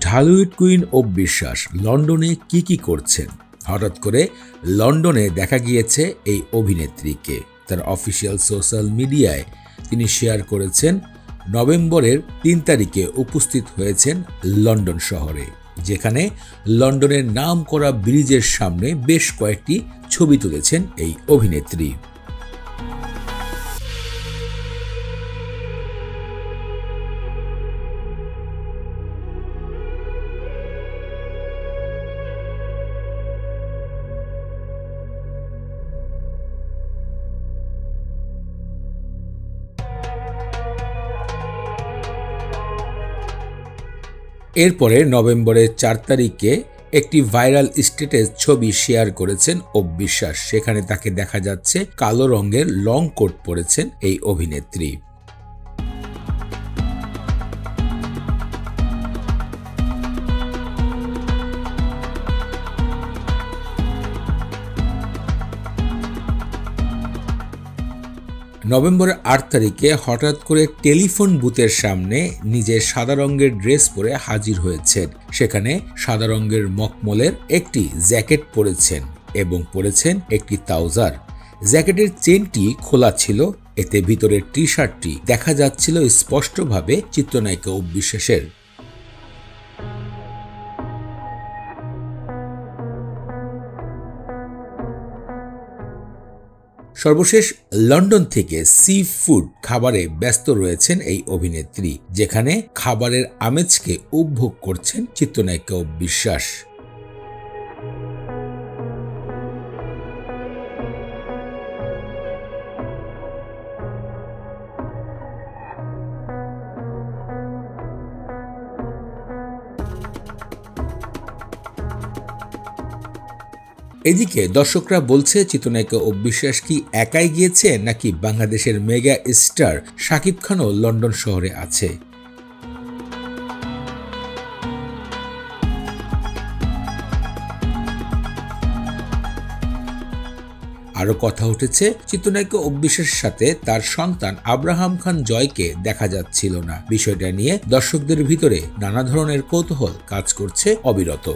Dhallywood queen অপবিশ্বাস লন্ডনে কি করছেন? হঠাৎ করে লন্ডনে দেখা গিয়েছে এই অভিনেত্রীকে। তার অফিসিয়াল সোশ্যাল মিডিয়ায় তিনি শেয়ার করেছেন নভেম্বরের 3 তারিখে উপস্থিত হয়েছেন লন্ডন শহরে, যেখানে লন্ডনের নামকরা ব্রিজের সামনে বেশ কয়েকটি ছবি তুলেছেন এই অভিনেত্রী। এরপরে নভেম্বরের 4 তারিখে একটি ভাইরাল স্ট্যাটাস ছবি শেয়ার করেছেন অপবিশ্বাস। সেখানে তাকে দেখা যাচ্ছে কালো রঙের লং কোট পরেছেন এই অভিনেত্রী। নভেম্বরের 8 তারিখে হঠাৎ করে টেলিফোন বুথের সামনে নিজের সাদা রঙের ড্রেস পরে হাজির হয়েছেন। সেখানে সাদা রঙের মখমলের একটি জ্যাকেট পরেছেন এবং পরেছেন একটি ট্রাউজার। জ্যাকেটের চেনটি খোলা ছিল, এতে ভিতরের টি শার্টটি দেখা যাচ্ছিল স্পষ্টভাবে চিত্রনায়িকা অপবিশ্বাসের। সর্বশেষ লন্ডন থেকে সি ফুড খাবারে ব্যস্ত রয়েছেন এই অভিনেত্রী, যেখানে খাবারের আমেজকে উপভোগ করছেন চিত্রনায়িকা অপবিশ্বাস। এদিকে দর্শকরা বলছে চিত্রনায়িকা অপবিশ্বাস কি একাই গিয়েছে নাকি বাংলাদেশের মেগা স্টার শাকিব খানও লন্ডন শহরে আছে। আরো কথা উঠেছে চিত্রনায়িকা অপবিশ্বাসের সাথে তার সন্তান আব্রাহাম খান জয়কে দেখা যাচ্ছিল না। বিষয়টা নিয়ে দর্শকদের ভিতরে নানা ধরনের কৌতূহল কাজ করছে অবিরত।